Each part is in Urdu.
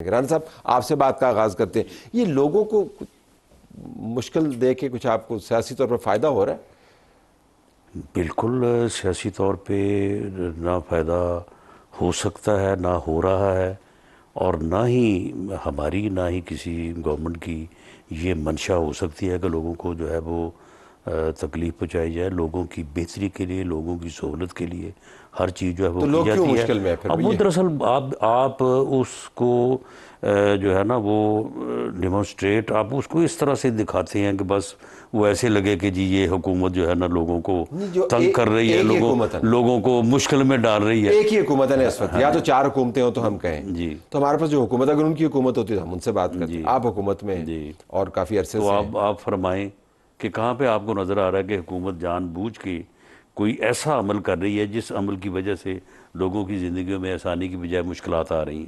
رانا صاحب آپ سے بات کا آغاز کرتے ہیں. یہ لوگوں کو مشکل دے کے کچھ آپ کو سیاسی طور پر فائدہ ہو رہا ہے؟ بالکل سیاسی طور پہ نہ فائدہ ہو سکتا ہے، نہ ہو رہا ہے، اور نہ ہی ہماری نہ ہی کسی گورنمنٹ کی یہ منشا ہو سکتی ہے کہ لوگوں کو جو ہے وہ تکلیف پہنچائی جائے. لوگوں کی بہتری کے لیے، لوگوں کی سہولت کے لیے ہر چیز جو ہے وہ کی جاتی ہے. مشکل میں اب وہ دراصل آپ اس کو جو ہے نا وہ ڈیمونسٹریٹ آپ اس کو اس طرح سے دکھاتے ہیں کہ بس وہ ایسے لگے کہ جی یہ حکومت جو ہے نا لوگوں کو تنگ کر رہی ہے، لوگوں کو مشکل میں ڈال رہی ہے. ایک ہی حکومت ہے نا اس وقت، یا تو چار حکومتیں ہوں تو ہم کہیں جی، تو ہمارے پاس جو حکومت اگر ان کی حکومت ہوتی تو ہم ان سے بات کرتے. آپ حکومت میں اور کافی عرصے سے تو آپ فرمائیں کہ کہاں پہ آپ کو نظر آ رہا ہے کہ حکومت جان بوجھ کے کوئی ایسا عمل کر رہی ہے جس عمل کی وجہ سے لوگوں کی زندگیوں میں آسانی کی بجائے مشکلات آ رہی ہیں؟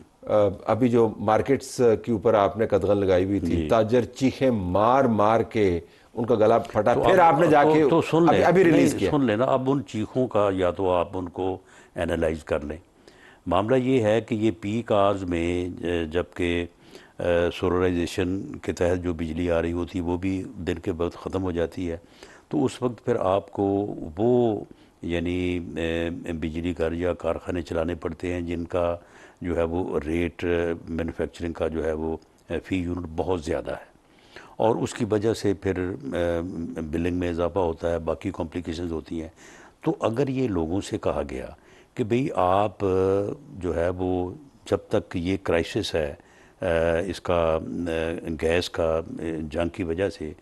ابھی جو مارکیٹس کے اوپر آپ نے قدغن لگائی ہوئی تھی، تاجر چیخیں مار مار کے ان کا گلا پھٹا، پھر آپ نے جا کے ابھی ریلیز کیا. سن لینا اب ان چیخوں کا یا تو آپ ان کو اینالائز کر لیں. معاملہ یہ ہے کہ یہ پیک آورز میں جبکہ سولرائزیشن کے تحت جو بجلی آ رہی ہوتی ہے وہ بھی دن کے وقت ختم ہو جاتی ہے، تو اس وقت پھر آپ کو وہ یعنی بجلی گھر یا کارخانے چلانے پڑتے ہیں جن کا جو ہے وہ ریٹ مینوفیکچرنگ کا جو ہے وہ فی یونٹ بہت زیادہ ہے، اور اس کی وجہ سے پھر بلنگ میں اضافہ ہوتا ہے، باقی کمپلیکیشنز ہوتی ہیں. تو اگر یہ لوگوں سے کہا گیا کہ بھئی آپ جو ہے وہ جب تک یہ کرائسس ہے اس کا گیس کا جنگ کی وجہ سے،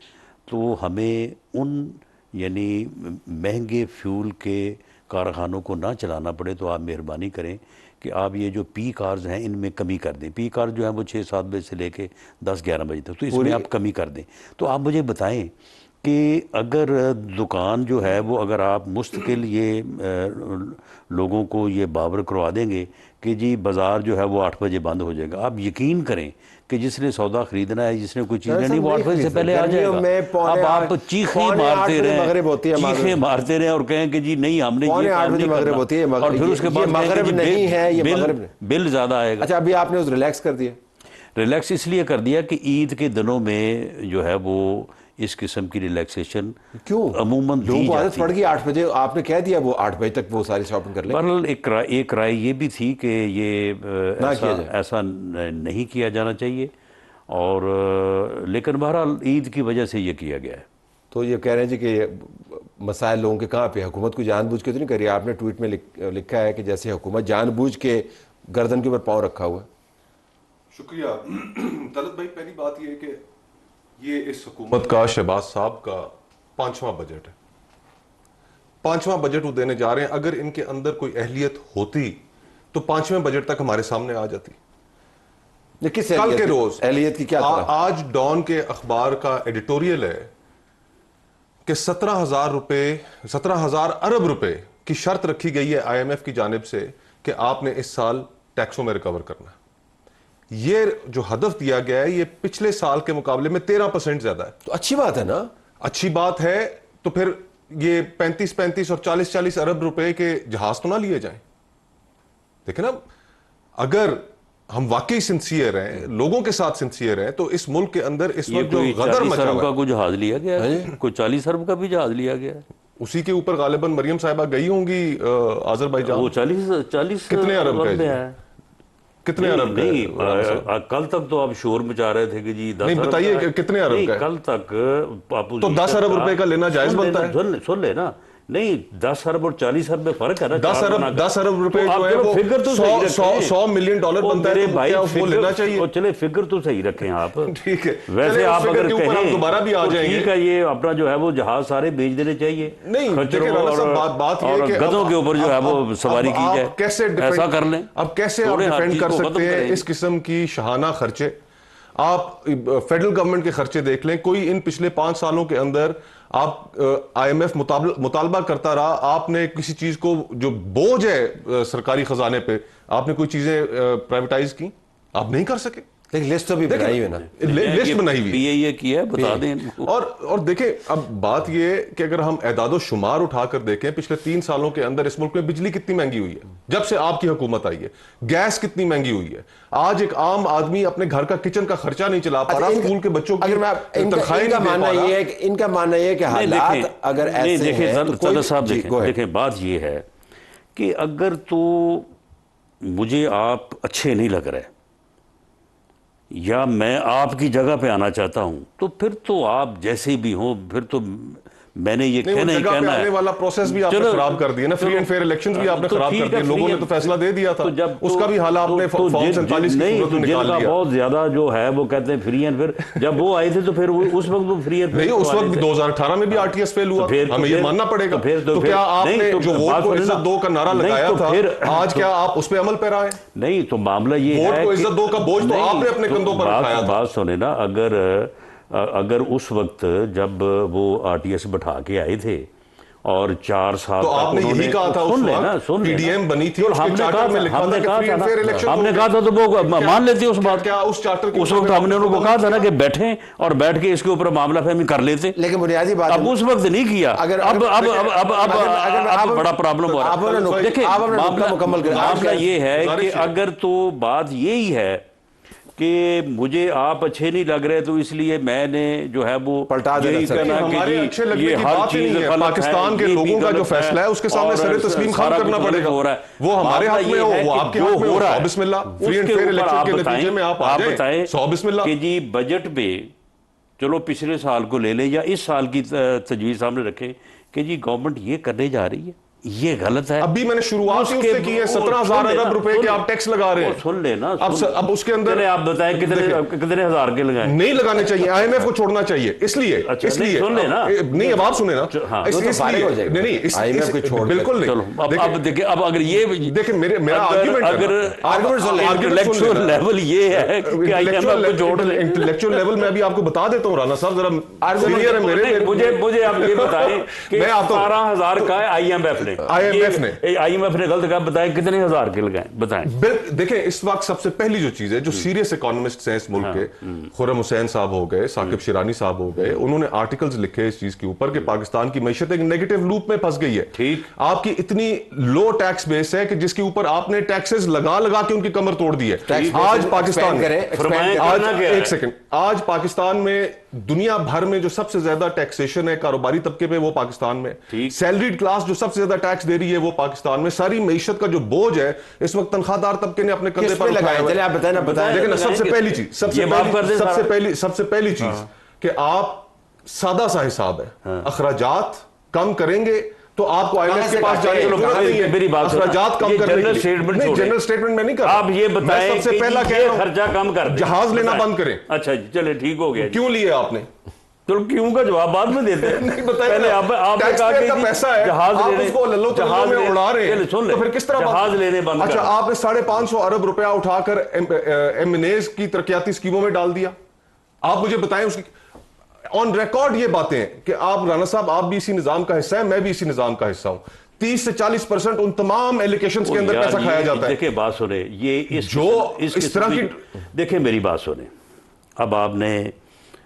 تو ہمیں ان یعنی مہنگے فیول کے کارخانوں کو نہ چلانا پڑے، تو آپ مہربانی کریں کہ آپ یہ جو پیک آورز ہیں ان میں کمی کر دیں. پیک آورز جو ہیں وہ 6-7 بجے سے لے کے 10-11 بجے تک، تو اس میں آپ کمی کر دیں. تو آپ مجھے بتائیں کہ اگر دکان جو ہے وہ اگر آپ مستقل یہ لوگوں کو یہ باور کروا دیں گے کہ جی بازار جو ہے وہ 8 بجے بند ہو جائے گا، آپ یقین کریں کہ جس نے سودا خریدنا ہے، جس نے کوئی چیز لینی، وہ 8 بجے سے پہلے آ جائے گا. اب آپ چیخیں مارتے رہیں اور کہیں کہ جی نہیں ہم نے یہ کام نہیں کرنا، اور پھر اس کے بعد مغرب نہیں ہے، یہ مغرب بل زیادہ آئے گا. اچھا ابھی آپ نے ریلیکس کر دیا. ریلیکس اس لیے کر دیا کہ عید کے دنوں میں جو ہے وہ اس قسم کی ریلیکسیشن کیوں عموماً لوگوں کو عادت پڑ گئی 8 بجے، آپ نے کہہ دیا وہ 8 بجے تک وہ ساری شاپنگ کر لیں. بہرحال ایک رائے یہ بھی تھی کہ یہ ایسا نہیں کیا جانا چاہیے، اور لیکن بہرحال عید کی وجہ سے یہ کیا گیا ہے. تو یہ کہہ رہے ہیں جی کہ مسائل لوگوں کے کہاں پہ، حکومت کو جان بوجھ کے تو نہیں کری. آپ نے ٹویٹ میں لکھا ہے کہ جیسے حکومت جان بوجھ کے گردن کے اوپر پاؤں رکھا ہوا ہے. شکریہ طلعت بھائی. پہلی بات یہ ہے کہ یہ اس حکومت کا شہباز صاحب کا 5واں بجٹ ہے. 5واں بجٹ وہ دینے جا رہے ہیں. اگر ان کے اندر کوئی اہلیت ہوتی تو 5ویں بجٹ تک ہمارے سامنے آ جاتی. کل کے روز اہلیت کی کیا طرح؟ آج ڈان کے اخبار کا ایڈیٹوریل ہے کہ 17,000 ارب روپے کی شرط رکھی گئی ہے IMF کی جانب سے کہ آپ نے اس سال ٹیکسوں میں ریکور کرنا ہے. یہ جو ہدف دیا گیا ہے یہ پچھلے سال کے مقابلے میں 13% زیادہ ہے. تو اچھی بات ہے نا. اچھی بات ہے. تو پھر یہ 35 اور 40 ارب روپے کے جہاز تو نہ لیے جائیں. دیکھیں نا، اگر ہم واقعی سنسیئر ہیں، لوگوں کے ساتھ سنسیئر ہیں، تو اس ملک کے اندر اس وقت جو غدر مچا ہوا ہے. 40 ارب کا کوئی جہاز لیا گیا ہے، کوئی 40 ارب کا بھی جہاز لیا گیا ہے. اسی کے اوپر غالباً مریم صاحبہ گئی ہوں گی آذربائیجان. وہ 40 کتنے ارب کا ہے؟ کتنے ارب کا؟ نہیں کل تک تو آپ شور مچا رہے تھے کہ جی 10 ارب. نہیں بتائیے کہ کتنے ارب کا ہے کل تک. تو 10 ارب روپے کا لینا جائز بنتا ہے. سن لے نا. نہیں 10 ارب اور 40 ارب میں فرق ہے نا. 10 ارب روپے جو ہے وہ $100 ملین بنتا ہے. بھائی وہ لینا چاہیے. چلے فگر تو صحیح رکھیں آپ. ٹھیک ہے. ویسے آپ اگر کہیں دوبارہ بھی آ جائیں گے. ٹھیک ہے، یہ اپنا جو ہے وہ جہاز سارے بیچ دینے چاہیے. نہیں بات یہ کہ گدھوں کے اوپر جو ہے وہ سواری کی جائے. ایسا کر لیں. اب کیسے آپ ڈیفینڈ کر سکتے ہیں اس قسم کی شاہانہ خرچے؟ آپ فیڈرل گورنمنٹ کے خرچے دیکھ لیں. کوئی ان پچھلے 5 سالوں کے اندر آپ IMF مطالبہ کرتا رہا، آپ نے کسی چیز کو جو بوجھ ہے سرکاری خزانے پہ، آپ نے کوئی چیزیں پرائیویٹائز کی؟ آپ نہیں کر سکے. لیکن لسٹ تو بھی بنائی ہوئی نا، لسٹ بنائی ہوئی پی اے اے کی ہے، بتا دیں ان کو۔ اور دیکھیں اب بات یہ کہ اگر ہم اعداد و شمار اٹھا کر دیکھیں پچھلے 3 سالوں کے اندر اس ملک میں بجلی کتنی مہنگی ہوئی ہے جب سے آپ کی حکومت آئی ہے، گیس کتنی مہنگی ہوئی ہے، آج ایک عام آدمی اپنے گھر کا کچن کا خرچہ نہیں چلا پا رہا، اسکول کے بچوں کی تنخواہیں نہیں دے پا رہا۔ ان کا ماننا یہ ہے کہ حالات اگر ایسے ہیں تو صدر صاحب دیکھیں بات یہ ہے کہ اگر تو مجھے آپ اچھے نہیں لگ رہے یا میں آپ کی جگہ پہ آنا چاہتا ہوں تو پھر تو آپ جیسے بھی ہوں، پھر تو میں نے یہ کہنا ہی کہنا ہے۔ آنے والا پروسیس بھی آپ نے خراب کر دیا نا، فری اینڈ فیئر الیکشنز بھی آپ نے خراب کر دیے، لوگوں نے تو فیصلہ دے دیا تھا، اس کا بھی حال آپ نے فارم 47 کی صورت میں نکال لیا۔ بہت زیادہ جو ہے وہ کہتے ہیں فری اینڈ فیئر، جب وہ آئے تھے تو پھر اس وقت وہ فری اینڈ فیئر نہیں، اس وقت بھی 2018 میں بھی آر ٹی ایس فیل ہوا، ہمیں یہ ماننا پڑے گا۔ تو کیا آپ نے جو ووٹ کو عزت دو کا نعرہ لگایا تھا آج کیا آپ اس پہ عمل پیرا ہے؟ نہیں، تو معاملہ یہ ہے ووٹ کو عزت دو کا بوجھ تو آپ نے اپنے کندھوں پر اٹھایا تھا۔ بات سنیں نا، اگر اس وقت جب وہ آر ٹی ایس بٹھا کے آئے تھے اور 4 سال تو آپ نے یہی کہا تھا اس وقت پی ڈی ایم بنی تھی، اس کے چارٹر میں لکھا تھا کہ فری اینڈ فیئر الیکشن، ہم نے کہا تھا تو وہ مان لیتے اس بات۔ کیا اس چارٹر اس وقت ہم نے انہوں کو کہا تھا نا کہ بیٹھیں اور بیٹھ کے اس کے اوپر معاملہ فہمی کر لیتے، لیکن بنیادی بات اب اس وقت نہیں کیا، اب بڑا پرابلم ہو رہا ہے۔ دیکھیں معاملہ یہ ہے کہ اگر تو بات یہی ہے کہ مجھے آپ اچھے نہیں لگ رہے تو اس لیے میں نے جو ہے وہ پلٹا دینا چاہیے۔ ہمارے اچھے لگنے کی بات ہی نہیں ہے، پاکستان کے لوگوں کا جو فیصلہ ہے اس کے سامنے سر تسلیم خم کرنا پڑے گا۔ وہ ہمارے حق میں ہو، وہ آپ کے حق میں ہو، سو بسم اللہ۔ فری اینڈ فیئر الیکشن کے نتیجے میں آپ آ جائیں، سو بسم اللہ۔ کہ جی بجٹ پہ چلو پچھلے سال کو لے لیں یا اس سال کی تجویز سامنے رکھیں کہ جی گورنمنٹ یہ کرنے جا رہی ہے، یہ غلط ہے۔ ابھی میں نے شروعات ہی اس سے کی ہے، 17,000 ارب روپے کے آپ ٹیکس لگا رہے ہیں۔ سن لینا، اب اس کے اندر آپ بتائیں کتنے ہزار کے لگائیں؟ نہیں لگانے چاہیے، آئی ایم ایف کو چھوڑنا چاہیے، اس لیے سن لینا، نہیں اب آپ سنیں نا، بالکل نہیں۔ اب دیکھیں، اب اگر یہ دیکھیں میرا انٹلیکچوئل لیول یہ ہے کہ آئی ایم ایف کو چھوڑ دیں، انٹلیکچوئل لیول میں ابھی آپ کو بتا دیتا ہوں رانا صاحب، ذرا سینئر ہے میرے، مجھے آپ یہ بتائیں کہ 17,000 کا ہے آئی ایم ایف نے غلط کہا، بتائیں کتنے ہزار کے لگائیں، بتائیں۔ دیکھیں اس وقت سب سے پہلی جو چیز ہے، جو سیریس اکانومسٹ ہیں اس ملک کے، خرم حسین صاحب ہو گئے، ثاقب شیرانی صاحب ہو گئے، انہوں نے آرٹیکلز لکھے اس چیز کے اوپر کہ پاکستان کی معیشت ایک نیگیٹو لوپ میں پھنس گئی ہے۔ ٹھیک، آپ کی اتنی لو ٹیکس بیس ہے کہ جس کے اوپر آپ نے ٹیکسز لگا کے ان کی کمر توڑ دی ہے۔ آج پاکستان ایک سیکنڈ، آج پاکستان میں دنیا بھر میں جو سب سے زیادہ ٹیکسیشن ہے کاروباری طبقے پہ وہ پاکستان میں، سیلریڈ کلاس جو سب سے زیادہ ٹیکس دے رہی ہے وہ پاکستان میں، ساری معیشت کا جو بوجھ ہے اس وقت تنخواہ دار طبقے نے اپنے کندھے پر اٹھایا ہے۔ آپ بتائیں لیکن سب سے پہلی چیز کہ آپ سادہ سا حساب ہے، اخراجات کم کریں گے تو آپ کو آئی ایم ایف کے پاس جانے کی ضرورت نہیں ہے، اخراجات کم کرنے کے لیے۔ جنرل سٹیٹمنٹ میں نہیں کر رہا، آپ یہ بتائیں سب سے پہلا کہ خرچہ کم کر دیں، جہاز لینا بند کریں۔ اچھا چلے ٹھیک ہو گیا، کیوں لیے آپ نے؟ تو کیوں کا جواب بعد میں دیتے ہیں، پہلے آپ نے کہا کہ پیسہ ہے، آپ اس کو للو تلو میں اڑا رہے ہیں، تو پھر کس طرح جہاز لینے بند کر؟ اچھا آپ نے 550 ارب روپیہ اٹھا کر ایم این ایز کی ترقیاتی اسکیموں میں ڈال دیا۔ آپ مجھے بتائیں اس کی آن ریکارڈ یہ باتیں ہیں کہ آپ رانا صاحب آپ بھی اسی نظام کا حصہ ہیں، میں بھی اسی نظام کا حصہ ہوں، 30 سے 40% ان تمام ایلیکیشنز کے اندر پیسہ کھایا جاتا ہے۔ دیکھیں بات سنیں، یہ اس طرح کی، دیکھیں میری بات سنیں، اب آپ نے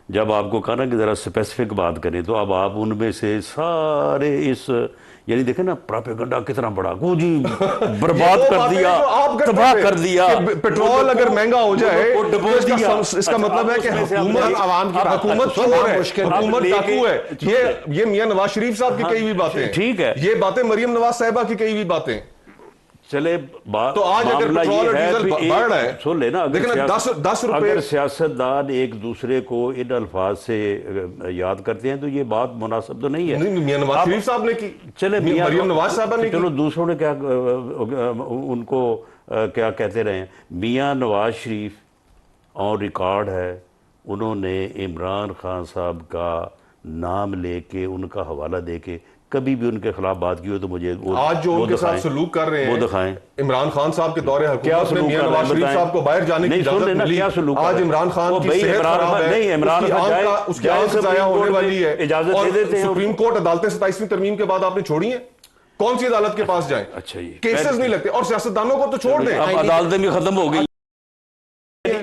جب آپ کو کہا نا کہ ذرا اسپیسیفک بات کریں تو اب آپ ان میں سے سارے اس یعنی دیکھیں نا پراپیگنڈا کتنا بڑا کو جی برباد کر دیا، تباہ کر دیا، پیٹرول اگر مہنگا ہو جائے اس کا مطلب ہے کہ حکومت چور ہے، حکومت ڈاکو ہے۔ یہ میاں نواز شریف صاحب کی کئی ہوئی باتیں، ٹھیک ہے، یہ باتیں مریم نواز صاحبہ کی کئی ہوئی باتیں۔ چلے بات، تو آج اگر پیٹرول اور ڈیزل بڑھ رہا ہے، سن لینا، اگر اگر سیاستدان ایک دوسرے کو ان الفاظ سے یاد کرتے ہیں تو یہ بات مناسب تو نہیں ہے۔ میاں نواز شریف صاحب نے کی، چلے مریم نواز صاحبہ نے کی، چلو دوسروں نے کیا ان کو کیا کہتے رہے ہیں۔ میاں نواز شریف آن ریکارڈ ہے، انہوں نے عمران خان صاحب کا نام لے کے ان کا حوالہ دے کے کبھی بھی ان کے خلاف بات کی ہو تو مجھے آج جو ان کے ساتھ سلوک کر رہے ہیں، وہ دکھائیں۔ عمران خان صاحب کے دور حکومت میں میاں نواز شریف صاحب کو باہر جانے کی اجازت ملی، آج عمران خان کی صحت خراب ہے، اس کی آنکھ ضائع ہونے والی ہے، اور سپریم کورٹ عدالتیں 27ویں ترمیم کے بعد آپ نے چھوڑی ہیں، کون سی عدالت کے پاس جائیں؟ کیسز نہیں لگتے، اور سیاستدانوں کو تو چھوڑ دیں، عدالتیں بھی ختم ہو گئی،